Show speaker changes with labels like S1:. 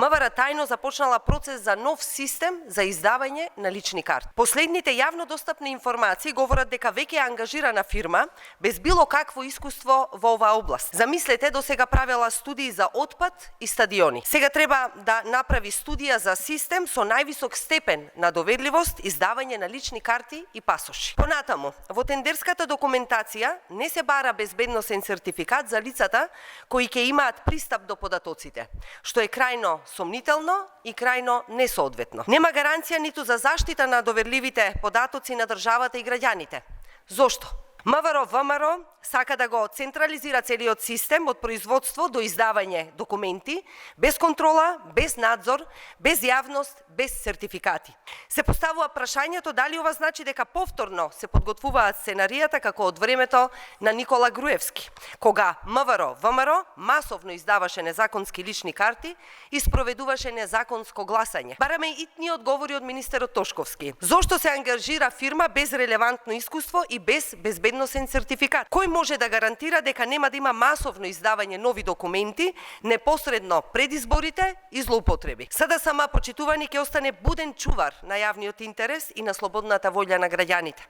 S1: МВР тајно започнала процес за нов систем за издавање на лични карти. Последните јавно достапни информации говорат дека веќе е ангажирана фирма без било какво искуство во оваа област. Замислете, досега правела студии за отпад и стадиони. Сега треба да направи студија за систем со највисок степен на доверливост, издавање на лични карти и пасоши. Понатаму, во тендерската документација не се бара безбедносен сертификат за лицата кои ќе имаат пристап до податоците, што е крајно сомнително и крајно несоодветно. Нема гаранција ниту за заштита на доверливите податоци на државата и граѓаните. Зошто? МВР сака да го централизира целиот систем од производство до издавање документи, без контрола, без надзор, без јавност, без сертификати. Се поставува прашањето дали ова значи дека повторно се подготвуваат сценаријата како од времето на Никола Груевски, кога МВР масовно издаваше незаконски лични карти и спроведуваше незаконско гласање. Бараме итни одговори од министерот Тошковски. Зошто се ангажира фирма без релевантно искуство и без безбедносен сертификат? Кој може да гарантира дека нема да има масовно издавање нови документи непосредно пред изборите и злоупотреби? СДСМ, почитувани, ќе остане буден чувар на јавниот интерес и на слободната волја на граѓаните.